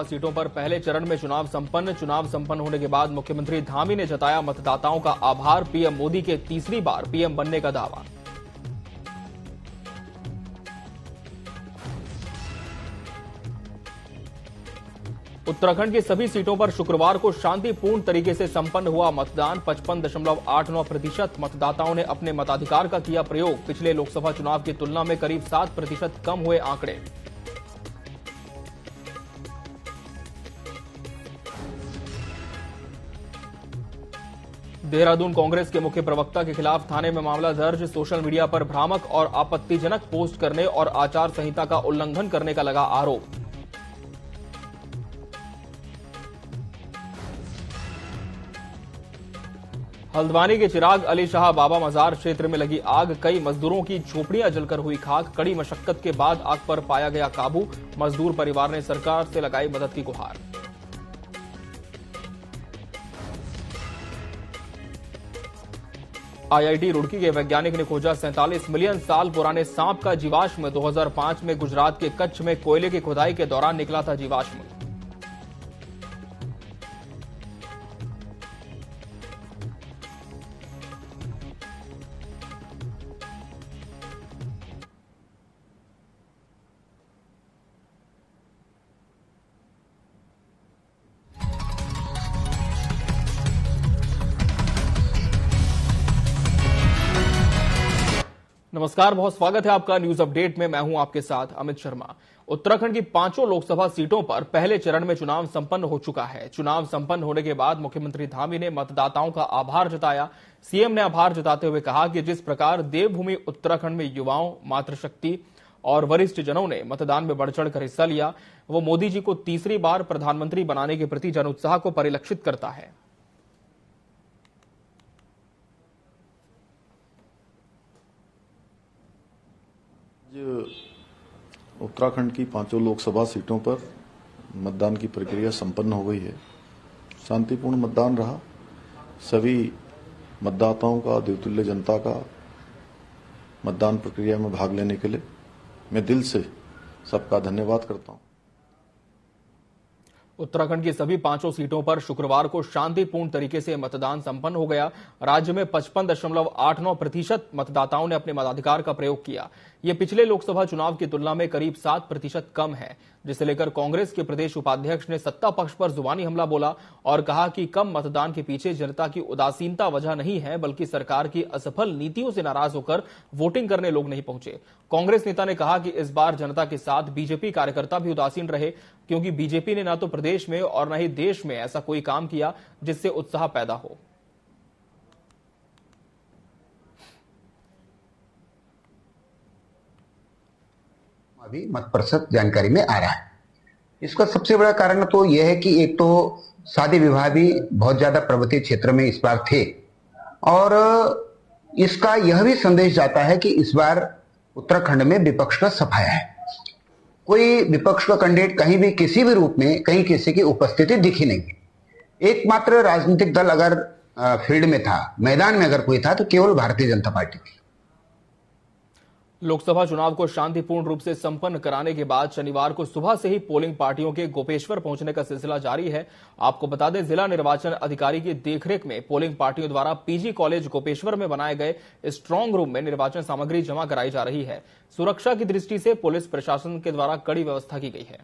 सीटों पर पहले चरण में चुनाव संपन्न होने के बाद मुख्यमंत्री धामी ने जताया मतदाताओं का आभार। पीएम मोदी के तीसरी बार पीएम बनने का दावा। उत्तराखंड की सभी सीटों पर शुक्रवार को शांतिपूर्ण तरीके से संपन्न हुआ मतदान। 55.89% मतदाताओं ने अपने मताधिकार का किया प्रयोग। पिछले लोकसभा चुनाव की तुलना में करीब 7% कम हुए आंकड़े। देहरादून कांग्रेस के मुख्य प्रवक्ता के खिलाफ थाने में मामला दर्ज। सोशल मीडिया पर भ्रामक और आपत्तिजनक पोस्ट करने और आचार संहिता का उल्लंघन करने का लगा आरोप। हल्द्वानी के चिराग अली शाह बाबा मजार क्षेत्र में लगी आग। कई मजदूरों की झोपड़ियां जलकर हुई खाक। कड़ी मशक्कत के बाद आग पर पाया गया काबू। मजदूर परिवार ने सरकार से लगाई मदद की गुहार। आईआईटी रुड़की के वैज्ञानिक ने खोजा 47 मिलियन साल पुराने सांप का जीवाश्म। 2005 में गुजरात के कच्छ में कोयले की खुदाई के दौरान निकला था जीवाश्म। नमस्कार, बहुत स्वागत है आपका न्यूज अपडेट में। मैं हूं आपके साथ अमित शर्मा। उत्तराखंड की 5 लोकसभा सीटों पर पहले चरण में चुनाव संपन्न हो चुका है। चुनाव संपन्न होने के बाद मुख्यमंत्री धामी ने मतदाताओं का आभार जताया। सीएम ने आभार जताते हुए कहा कि जिस प्रकार देवभूमि उत्तराखंड में युवाओं, मातृशक्ति और वरिष्ठ जनों ने मतदान में बढ़ चढ़कर हिस्सा लिया, वो मोदी जी को तीसरी बार प्रधानमंत्री बनाने के प्रति जन उत्साह को परिलक्षित करता है। उत्तराखंड की 5 लोकसभा सीटों पर मतदान की प्रक्रिया संपन्न हो गई है। शांतिपूर्ण मतदान रहा। सभी मतदाताओं का, देवतुल्य जनता का मतदान प्रक्रिया में भाग लेने के लिए मैं दिल से सबका धन्यवाद करता हूं। उत्तराखंड की सभी 5 सीटों पर शुक्रवार को शांतिपूर्ण तरीके से मतदान संपन्न हो गया। राज्य में 55.89% मतदाताओं ने अपने मताधिकार का प्रयोग किया। यह पिछले लोकसभा चुनाव की तुलना में करीब 7% कम है, जिसे लेकर कांग्रेस के प्रदेश उपाध्यक्ष ने सत्ता पक्ष पर जुबानी हमला बोला और कहा कि कम मतदान के पीछे जनता की उदासीनता वजह नहीं है, बल्कि सरकार की असफल नीतियों से नाराज होकर वोटिंग करने लोग नहीं पहुंचे। कांग्रेस नेता ने कहा कि इस बार जनता के साथ बीजेपी कार्यकर्ता भी उदासीन रहे, क्योंकि बीजेपी ने न तो प्रदेश में और न ही देश में ऐसा कोई काम किया जिससे उत्साह पैदा हो। अभी मत प्रतिशत जानकारी में आ रहा है। इसका सबसे बड़ा कारण तो यह है कि एक तो शादी विवाह भी बहुत ज्यादा पर्वतीय क्षेत्र में इस बार थे, और इसका यह भी संदेश जाता है कि इस बार उत्तराखंड में विपक्ष का सफाया है। कोई विपक्ष का कैंडिडेट कहीं भी किसी भी रूप में कहीं किसी की उपस्थिति दिखी नहीं। एकमात्र राजनीतिक दल अगर फील्ड में था, मैदान में अगर कोई था, तो केवल भारतीय जनता पार्टी थी। लोकसभा चुनाव को शांतिपूर्ण रूप से संपन्न कराने के बाद शनिवार को सुबह से ही पोलिंग पार्टियों के गोपेश्वर पहुंचने का सिलसिला जारी है। आपको बता दें, जिला निर्वाचन अधिकारी की देखरेख में पोलिंग पार्टियों द्वारा पीजी कॉलेज गोपेश्वर में बनाए गए स्ट्रांग रूम में निर्वाचन सामग्री जमा कराई जा रही है। सुरक्षा की दृष्टि से पुलिस प्रशासन के द्वारा कड़ी व्यवस्था की गई है।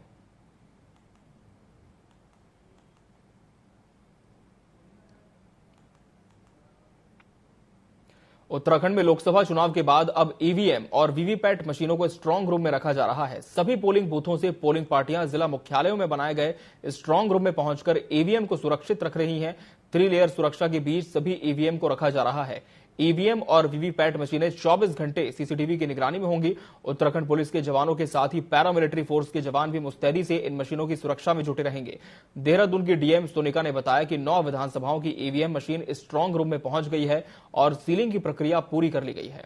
उत्तराखंड में लोकसभा चुनाव के बाद अब ईवीएम और वीवीपैट मशीनों को स्ट्रांग रूम में रखा जा रहा है। सभी पोलिंग बूथों से पोलिंग पार्टियां जिला मुख्यालयों में बनाए गए स्ट्रांग रूम में पहुंचकर ईवीएम को सुरक्षित रख रही हैं। 3 लेयर सुरक्षा के बीच सभी ईवीएम को रखा जा रहा है। ईवीएम और वीवीपैट मशीनें 24 घंटे सीसीटीवी की निगरानी में होंगी। उत्तराखंड पुलिस के जवानों के साथ ही पैरामिलिट्री फोर्स के जवान भी मुस्तैदी से इन मशीनों की सुरक्षा में जुटे रहेंगे। देहरादून की डीएम सोनिका ने बताया कि 9 विधानसभाओं की ईवीएम मशीन स्ट्रांग रूम में पहुंच गई है और सीलिंग की प्रक्रिया पूरी कर ली गई है।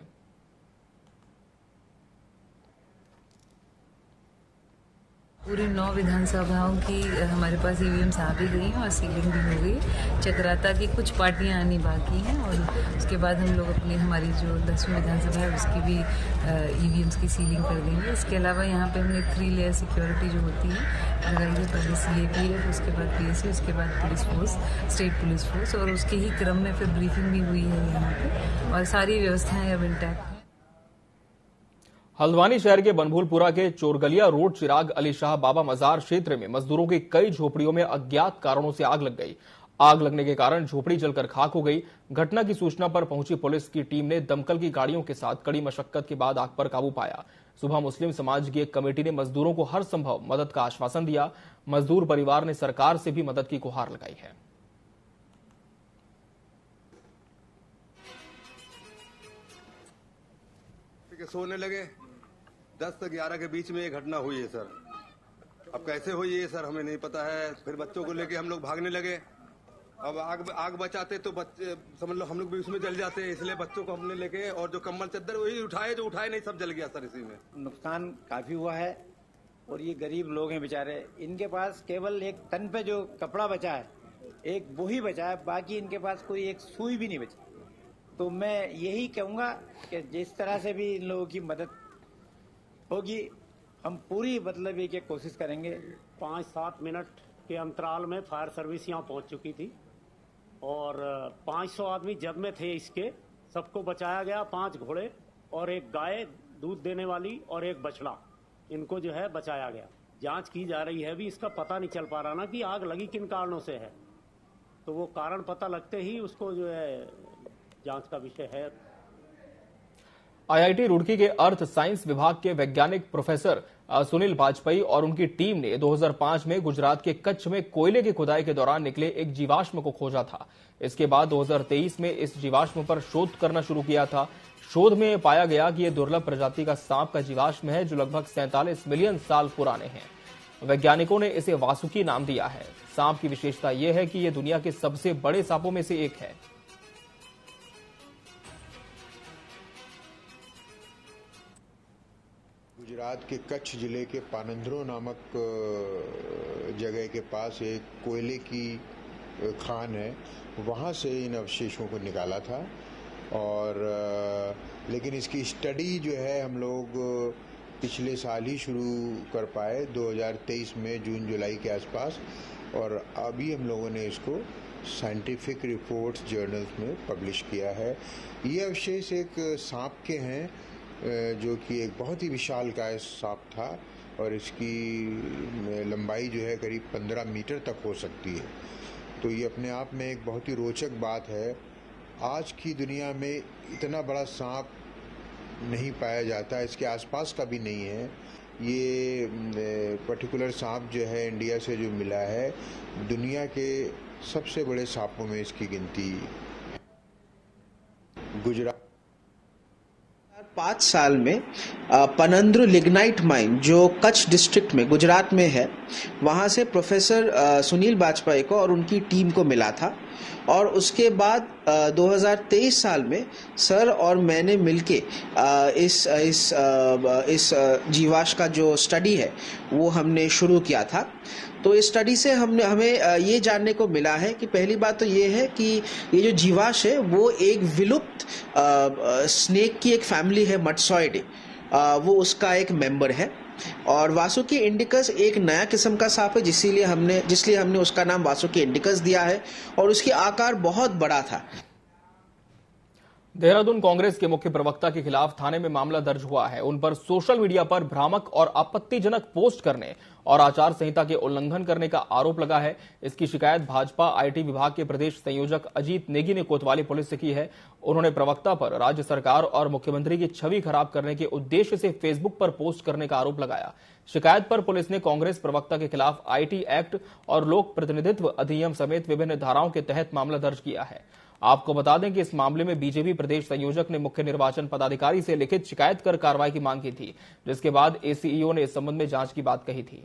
पूरी 9 विधानसभाओं की हमारे पास ईवीएम्स आ भी गई हैं और सीलिंग भी हो गई। चक्राता की कुछ पार्टियां आनी बाकी हैं और उसके बाद हम लोग अपनी हमारी जो 10वीं विधानसभा है उसकी भी ईवीएम्स की सीलिंग कर देंगे। इसके अलावा यहाँ पे हमने 3 लेयर सिक्योरिटी जो होती है लगाई है, पहले सीएपीएफ, उसके बाद पीएससी, उसके बाद police force, state police force, और उसके ही क्रम में फिर ब्रीफिंग भी हुई है यहाँ पे और सारी व्यवस्थाएं अब इंटैक्ट हैं। हल्द्वानी शहर के बनभूलपुरा के चोरगलिया रोड चिराग अली शाह बाबा मजार क्षेत्र में मजदूरों की कई झोपड़ियों में अज्ञात कारणों से आग लग गई। आग लगने के कारण झोपड़ी जलकर खाक हो गई। घटना की सूचना पर पहुंची पुलिस की टीम ने दमकल की गाड़ियों के साथ कड़ी मशक्कत के बाद आग पर काबू पाया। सुबह मुस्लिम समाज की एक कमेटी ने मजदूरों को हर संभव मदद का आश्वासन दिया। मजदूर परिवार ने सरकार से भी मदद की गुहार लगाई है। सोने लगे 10 से 11 के बीच में ये घटना हुई है सर। अब कैसे हुई है सर हमें नहीं पता है। फिर बच्चों को लेके हम लोग भागने लगे। अब आग बचाते तो बच्चे समझ लो हम लोग भी उसमें जल जाते, इसलिए बच्चों को हमने लेके और जो कम्बल चद्दर वही उठाए, जो उठाए नहीं सब जल गया सर। इसी में नुकसान काफी हुआ है और ये गरीब लोग हैं बेचारे, इनके पास केवल एक तन पे जो कपड़ा बचा है, एक वो ही बचा है, बाकी इनके पास कोई एक सुई भी नहीं बची। तो मैं यही कहूंगा कि जिस तरह से भी इन लोगों की मदद होगी हम पूरी मतलब ये कोशिश करेंगे। 5-7 मिनट के अंतराल में फायर सर्विस यहाँ पहुंच चुकी थी और 500 आदमी जग में थे। इसके सबको बचाया गया। 5 घोड़े और एक गाय दूध देने वाली और एक बछड़ा, इनको जो है बचाया गया। जांच की जा रही है। अभी इसका पता नहीं चल पा रहा ना कि आग लगी किन कारणों से है, तो वो कारण पता लगते ही उसको जो है जांच का विषय है। आईआईटी रुड़की के अर्थ साइंस विभाग के वैज्ञानिक प्रोफेसर सुनील वाजपेयी और उनकी टीम ने 2005 में गुजरात के कच्छ में कोयले की खुदाई के दौरान निकले एक जीवाश्म को खोजा था। इसके बाद 2023 में इस जीवाश्म पर शोध करना शुरू किया था। शोध में पाया गया कि यह दुर्लभ प्रजाति का सांप का जीवाश्म है जो लगभग 47 मिलियन साल पुराने हैं। वैज्ञानिकों ने इसे वासुकी नाम दिया है। सांप की विशेषता यह है कि यह दुनिया के सबसे बड़े सांपों में से एक है। गुजरात के कच्छ जिले के पानंद्रो नामक जगह के पास एक कोयले की खान है, वहाँ से इन अवशेषों को निकाला था। और लेकिन इसकी स्टडी जो है हम लोग पिछले साल ही शुरू कर पाए, 2023 में जून जुलाई के आसपास, और अभी हम लोगों ने इसको साइंटिफिक रिपोर्ट्स जर्नल्स में पब्लिश किया है। ये अवशेष एक सांप के हैं जो कि एक बहुत ही विशालकाय सांप था और इसकी लंबाई जो है करीब 15 मीटर तक हो सकती है। तो ये अपने आप में एक बहुत ही रोचक बात है। आज की दुनिया में इतना बड़ा सांप नहीं पाया जाता, इसके आसपास का भी नहीं है। ये पर्टिकुलर सांप जो है इंडिया से जो मिला है, दुनिया के सबसे बड़े सांपों में इसकी गिनती। गुजरात 5 साल में पनंद्र लिग्नाइट माइन जो कच्छ डिस्ट्रिक्ट में गुजरात में है, वहां से प्रोफेसर सुनील वाजपेयी को और उनकी टीम को मिला था। और उसके बाद 2023 साल में सर और मैंने मिलके इस जीवाश्म का जो स्टडी है वो हमने शुरू किया था। तो इस स्टडी से हमें ये जानने को मिला है कि पहली बात तो ये है कि ये जो जीवाश्म है वो एक विलुप्त स्नेक की एक फैमिली है, मटसॉइडे, वो उसका एक मेंबर है। और वासुकी इंडिकस एक नया किस्म का सांप है, जिसलिए हमने उसका नाम वासुकी इंडिकस दिया है और उसकी आकार बहुत बड़ा था। देहरादून कांग्रेस के मुख्य प्रवक्ता के खिलाफ थाने में मामला दर्ज हुआ है। उन पर सोशल मीडिया पर भ्रामक और आपत्तिजनक पोस्ट करने और आचार संहिता के उल्लंघन करने का आरोप लगा है। इसकी शिकायत भाजपा आईटी विभाग के प्रदेश संयोजक अजीत नेगी ने कोतवाली पुलिस से की है। उन्होंने प्रवक्ता पर राज्य सरकार और मुख्यमंत्री की छवि खराब करने के उद्देश्य से फेसबुक पर पोस्ट करने का आरोप लगाया। शिकायत पर पुलिस ने कांग्रेस प्रवक्ता के खिलाफ आईटी एक्ट और लोक प्रतिनिधित्व अधिनियम समेत विभिन्न धाराओं के तहत मामला दर्ज किया है। आपको बता दें कि इस मामले में बीजेपी प्रदेश संयोजक ने मुख्य निर्वाचन पदाधिकारी से लिखित शिकायत कर कार्रवाई की मांग की थी, जिसके बाद एसीईओ ने इस संबंध में जांच की बात कही थी।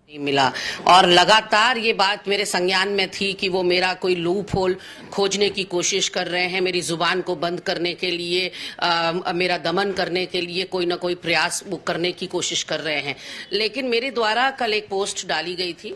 मिला और लगातार ये बात मेरे संज्ञान में थी कि वो मेरा कोई लूप होल खोजने की कोशिश कर रहे हैं, मेरी जुबान को बंद करने के लिए, मेरा दमन करने के लिए कोई ना कोई प्रयास वो करने की कोशिश कर रहे हैं। लेकिन मेरे द्वारा कल एक पोस्ट डाली गई थी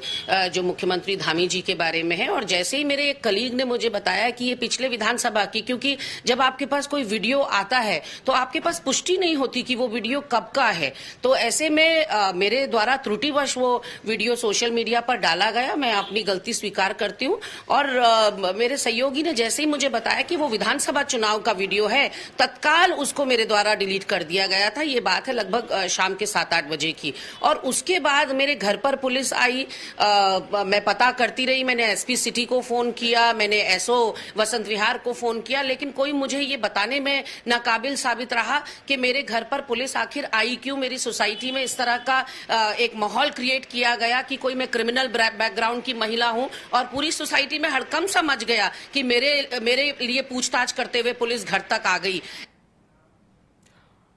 जो मुख्यमंत्री धामी जी के बारे में है, और जैसे ही मेरे एक कलीग ने मुझे बताया कि ये पिछले विधानसभा की, क्योंकि जब आपके पास कोई वीडियो आता है तो आपके पास पुष्टि नहीं होती कि वो वीडियो कब का है, तो ऐसे में मेरे द्वारा त्रुटिवश वो वीडियो सोशल मीडिया पर डाला गया। मैं अपनी गलती स्वीकार करती हूं, और मेरे सहयोगी ने जैसे ही मुझे बताया कि वो विधानसभा चुनाव का वीडियो है, तत्काल उसको मेरे द्वारा डिलीट कर दिया गया था। ये बात है लगभग शाम के 7-8 बजे की। और उसके बाद मेरे घर पर पुलिस आई, मैं पता करती रही, मैंने एसपी सिटी को फोन किया, मैंने एसओ वसंत विहार को फोन किया, लेकिन कोई मुझे ये बताने में नाकाबिल साबित रहा कि मेरे घर पर पुलिस आखिर आई क्यों। मेरी सोसाइटी में इस तरह का एक माहौल क्रिएट किया गया कि कोई मैं क्रिमिनल बैकग्राउंड की महिला हूं, और पूरी सोसाइटी में हड़कंप सा मच गया कि मेरे लिए पूछताछ करते हुए पुलिस घर तक आ गई।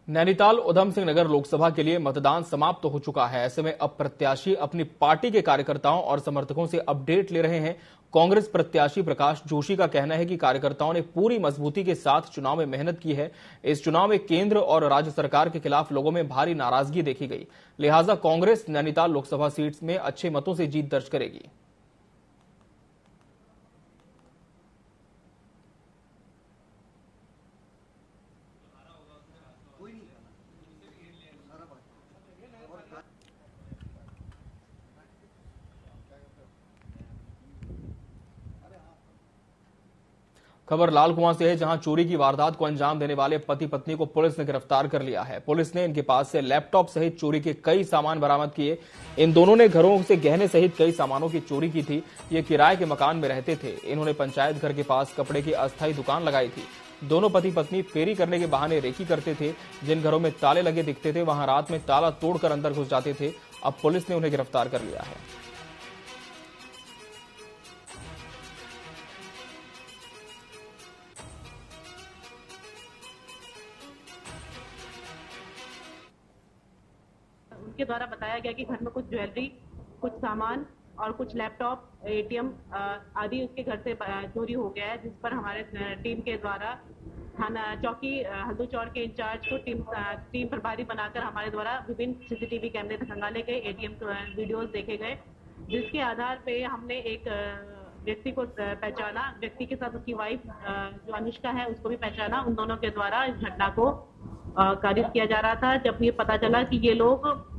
नैनीताल उधम सिंह नगर लोकसभा के लिए मतदान समाप्त हो चुका है। ऐसे में अब प्रत्याशी अपनी पार्टी के कार्यकर्ताओं और समर्थकों से अपडेट ले रहे हैं। कांग्रेस प्रत्याशी प्रकाश जोशी का कहना है कि कार्यकर्ताओं ने पूरी मजबूती के साथ चुनाव में मेहनत की है। इस चुनाव में केंद्र और राज्य सरकार के खिलाफ लोगों में भारी नाराजगी देखी गई, लिहाजा कांग्रेस नैनीताल लोकसभा सीट में अच्छे मतों से जीत दर्ज करेगी। खबर लाल कुआं से है, जहां चोरी की वारदात को अंजाम देने वाले पति पत्नी को पुलिस ने गिरफ्तार कर लिया है। पुलिस ने इनके पास से लैपटॉप सहित चोरी के कई सामान बरामद किए। इन दोनों ने घरों से गहने सहित कई सामानों की चोरी की थी। ये किराए के मकान में रहते थे। इन्होंने पंचायत घर के पास कपड़े की अस्थायी दुकान लगाई थी। दोनों पति पत्नी फेरी करने के बहाने रेकी करते थे। जिन घरों में ताले लगे दिखते थे वहां रात में ताला तोड़कर अंदर घुस जाते थे। अब पुलिस ने उन्हें गिरफ्तार कर लिया है। उनके द्वारा बताया गया कि घर में कुछ ज्वेलरी, कुछ सामान और कुछ लैपटॉप, एटीएम आदि उसके घर से चोरी हो गया है, जिस पर हमारे टीम के द्वारा थाना चौकी हल्दूचौर के इंचार्ज को टीम प्रभारी बनाकर हमारे द्वारा विभिन्न सीसीटीवी कैमरे खंगाले गए, एटीएम वीडियोस देखे गए, जिसके आधार पे हमने एक व्यक्ति को पहचाना। व्यक्ति के साथ उसकी वाइफ जो अनुष्का है उसको भी पहचाना। उन दोनों के द्वारा इस घटना को कारित किया जा रहा था। जब ये पता चला कि ये लोग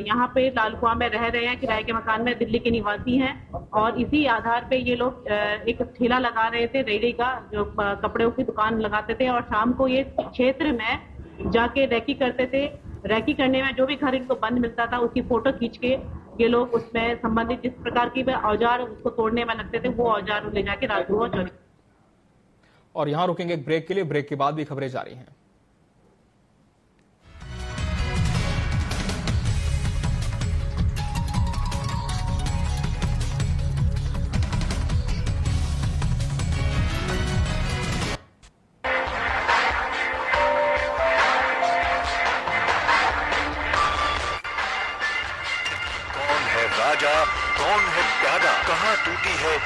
यहाँ पे लाल कुआं में रह रहे हैं, किराए के मकान में, दिल्ली के निवासी हैं, और इसी आधार पे ये लोग एक ठेला लगा रहे थे, रेहड़ी का, जो कपड़ों की दुकान लगाते थे, और शाम को ये क्षेत्र में जाके रैकी करते थे। रैकी करने में जो भी घर इनको बंद मिलता था उसकी फोटो खींच के ये लोग उसमें संबंधित जिस प्रकार की औजार उसको तोड़ने में लगते थे वो औजार ले जाके रात को चोरी। और यहाँ रुकेंगे एक ब्रेक के लिए। ब्रेक के बाद भी खबरें जारी हैं। राजा कौन है प्यादा, कहाँ टूटी है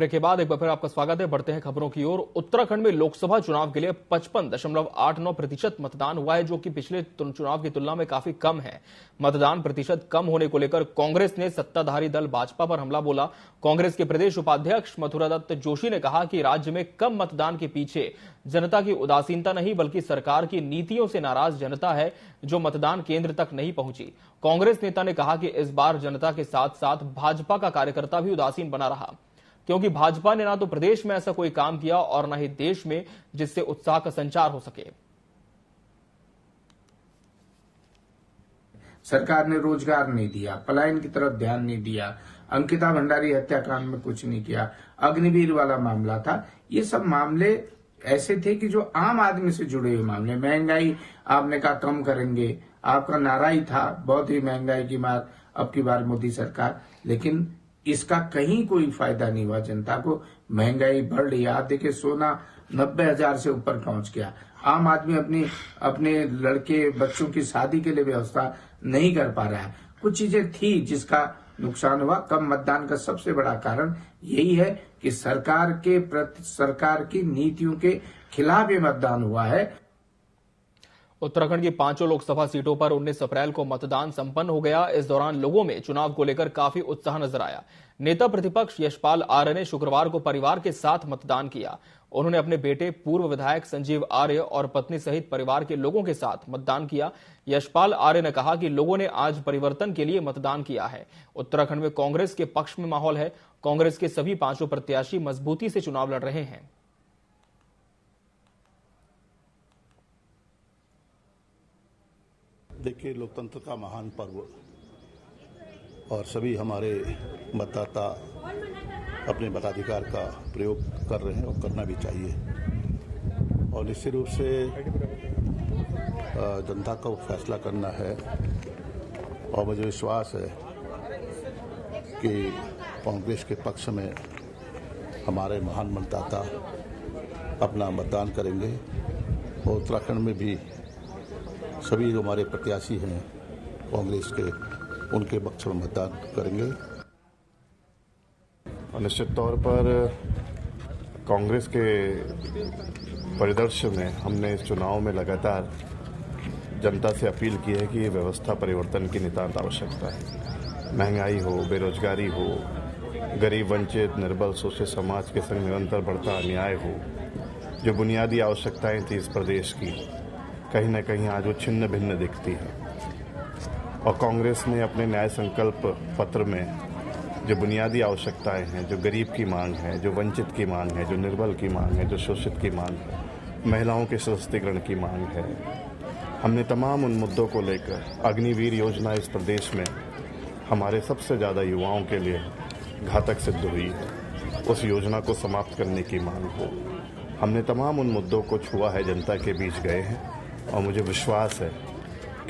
ब्रेक के बाद एक बार फिर आपका स्वागत है। बढ़ते हैं खबरों की ओर। उत्तराखंड में लोकसभा चुनाव के लिए 55.89% मतदान हुआ है, जो कि पिछले चुनाव की तुलना में काफी कम है। मतदान प्रतिशत कम होने को लेकर कांग्रेस ने सत्ताधारी दल भाजपा पर हमला बोला। कांग्रेस के प्रदेश उपाध्यक्ष मथुरा दत्त जोशी ने कहा कि राज्य में कम मतदान के पीछे जनता की उदासीनता नहीं, बल्कि सरकार की नीतियों से नाराज जनता है जो मतदान केंद्र तक नहीं पहुंची। कांग्रेस नेता ने कहा कि इस बार जनता के साथ साथ भाजपा का कार्यकर्ता भी उदासीन बना रहा, क्योंकि भाजपा ने ना तो प्रदेश में ऐसा कोई काम किया और न ही देश में जिससे उत्साह का संचार हो सके। सरकार ने रोजगार नहीं दिया, पलायन की तरफ ध्यान नहीं दिया, अंकिता भंडारी हत्याकांड में कुछ नहीं किया, अग्निवीर वाला मामला था। ये सब मामले ऐसे थे कि जो आम आदमी से जुड़े हुए मामले। महंगाई आपने कहा कम करेंगे, आपका नारा ही था बहुत ही महंगाई की मार अब की बार मोदी सरकार, लेकिन इसका कहीं कोई फायदा नहीं हुआ जनता को। महंगाई बढ़ रही है। आप देखिए सोना 90,000 से ऊपर पहुंच गया। आम आदमी अपने लड़के बच्चों की शादी के लिए व्यवस्था नहीं कर पा रहा है। कुछ चीजें थी जिसका नुकसान हुआ। कम मतदान का सबसे बड़ा कारण यही है कि सरकार की नीतियों के खिलाफ ये मतदान हुआ है। उत्तराखंड की 5 लोकसभा सीटों पर 19 अप्रैल को मतदान संपन्न हो गया। इस दौरान लोगों में चुनाव को लेकर काफी उत्साह नजर आया। नेता प्रतिपक्ष यशपाल आर्य ने शुक्रवार को परिवार के साथ मतदान किया। उन्होंने अपने बेटे पूर्व विधायक संजीव आर्य और पत्नी सहित परिवार के लोगों के साथ मतदान किया। यशपाल आर्य ने कहा कि लोगों ने आज परिवर्तन के लिए मतदान किया है। उत्तराखंड में कांग्रेस के पक्ष में माहौल है। कांग्रेस के सभी 5 प्रत्याशी मजबूती से चुनाव लड़ रहे हैं। देखिए, लोकतंत्र का महान पर्व और सभी हमारे मतदाता अपने मताधिकार का प्रयोग कर रहे हैं और करना भी चाहिए। और निश्चित रूप से जनता को फैसला करना है और मुझे विश्वास है कि कांग्रेस के पक्ष में हमारे महान मतदाता अपना मतदान करेंगे और उत्तराखंड में भी सभी जो हमारे प्रत्याशी हैं कांग्रेस के, उनके पक्ष में मतदान करेंगे। निश्चित तौर पर कांग्रेस के परिदृश्य में हमने इस चुनाव में लगातार जनता से अपील की है कि व्यवस्था परिवर्तन की नितांत आवश्यकता है। महंगाई हो, बेरोजगारी हो, गरीब वंचित निर्बल शोषित समाज के संग निरंतर बढ़ता अन्याय हो, जो बुनियादी आवश्यकताएं थी इस प्रदेश की, कहीं न कहीं आज वो छिन्न भिन्न दिखती है। और कांग्रेस ने अपने न्याय संकल्प पत्र में जो बुनियादी आवश्यकताएं हैं, जो गरीब की मांग है, जो वंचित की मांग है, जो निर्बल की मांग है, जो शोषित की मांग है, महिलाओं के सशक्तिकरण की मांग है, हमने तमाम उन मुद्दों को लेकर अग्निवीर योजना इस प्रदेश में हमारे सबसे ज़्यादा युवाओं के लिए घातक सिद्ध हुई है, उस योजना को समाप्त करने की मांग हो। हमने तमाम उन मुद्दों को छुआ है, जनता के बीच गए हैं और मुझे विश्वास है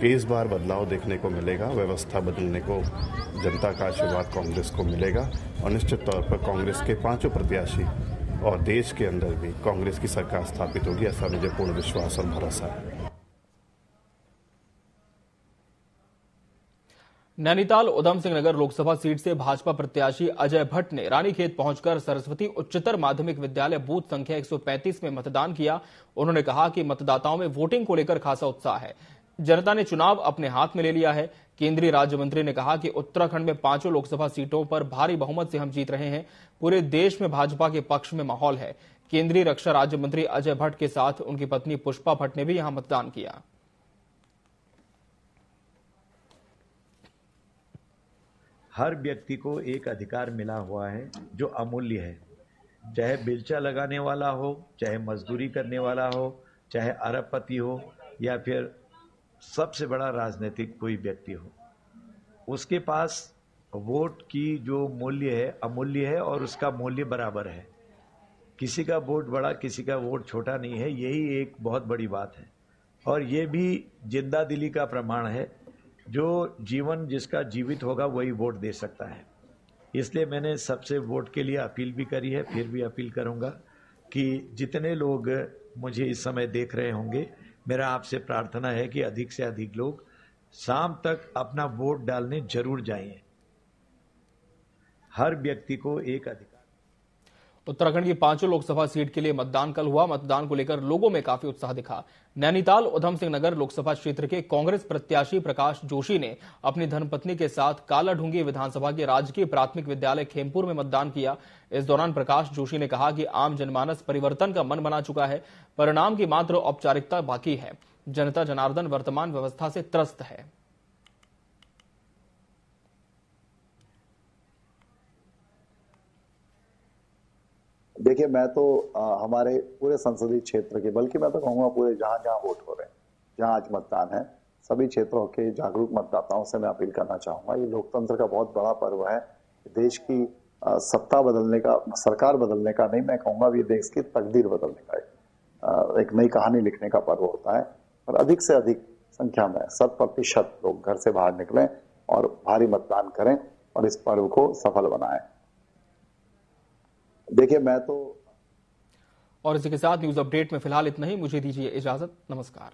कि इस बार बदलाव देखने को मिलेगा। व्यवस्था बदलने को जनता का आशीर्वाद कांग्रेस को मिलेगा और निश्चित तौर पर कांग्रेस के 5 प्रत्याशी और देश के अंदर भी कांग्रेस की सरकार स्थापित होगी, ऐसा मुझे पूर्ण विश्वास और भरोसा है। नैनीताल उधम सिंह नगर लोकसभा सीट से भाजपा प्रत्याशी अजय भट्ट ने रानीखेत पहुंचकर सरस्वती उच्चतर माध्यमिक विद्यालय बूथ संख्या 135 में मतदान किया। उन्होंने कहा कि मतदाताओं में वोटिंग को लेकर खासा उत्साह है। जनता ने चुनाव अपने हाथ में ले लिया है। केंद्रीय राज्य मंत्री ने कहा कि उत्तराखंड में 5 लोकसभा सीटों पर भारी बहुमत से हम जीत रहे हैं। पूरे देश में भाजपा के पक्ष में माहौल है। केंद्रीय रक्षा राज्य मंत्री अजय भट्ट के साथ उनकी पत्नी पुष्पा भट्ट ने भी यहां मतदान किया। हर व्यक्ति को एक अधिकार मिला हुआ है जो अमूल्य है, चाहे बेलचा लगाने वाला हो, चाहे मजदूरी करने वाला हो, चाहे अरबपति हो या फिर सबसे बड़ा राजनीतिक कोई व्यक्ति हो, उसके पास वोट की जो मूल्य है अमूल्य है और उसका मूल्य बराबर है। किसी का वोट बड़ा, किसी का वोट छोटा नहीं है, यही एक बहुत बड़ी बात है। और ये भी जिंदा दिली का प्रमाण है, जो जीवन जिसका जीवित होगा वही वोट दे सकता है। इसलिए मैंने सबसे वोट के लिए अपील भी करी है, फिर भी अपील करूंगा कि जितने लोग मुझे इस समय देख रहे होंगे, मेरा आपसे प्रार्थना है कि अधिक से अधिक लोग शाम तक अपना वोट डालने जरूर जाइए। हर व्यक्ति को एक अधिकार। उत्तराखंड की 5 लोकसभा सीट के लिए मतदान कल हुआ। मतदान को लेकर लोगों में काफी उत्साह दिखा। नैनीताल उधम सिंह नगर लोकसभा क्षेत्र के कांग्रेस प्रत्याशी प्रकाश जोशी ने अपनी धर्मपत्नी के साथ कालाढूंगी विधानसभा के राजकीय प्राथमिक विद्यालय खेमपुर में मतदान किया। इस दौरान प्रकाश जोशी ने कहा कि आम जनमानस परिवर्तन का मन बना चुका है, परिणाम की मात्र औपचारिकता बाकी है। जनता जनार्दन वर्तमान व्यवस्था से त्रस्त है। देखिए, मैं तो हमारे पूरे संसदीय क्षेत्र के, बल्कि मैं तो कहूँगा पूरे जहां जहां वोट हो रहे हैं, जहां आज मतदान है, सभी क्षेत्रों के जागरूक मतदाताओं से मैं अपील करना चाहूंगा। ये लोकतंत्र का बहुत बड़ा पर्व है। देश की सत्ता बदलने का, सरकार बदलने का नहीं, मैं कहूँगा ये देश की तकदीर बदलने का एक नई कहानी लिखने का पर्व होता है। और अधिक से अधिक संख्या में 100% लोग घर से बाहर निकलें और भारी मतदान करें और इस पर्व को सफल बनाएं। देखिए, मैं तो और इसी के साथ न्यूज अपडेट में फिलहाल इतना ही। मुझे दीजिए इजाजत। नमस्कार।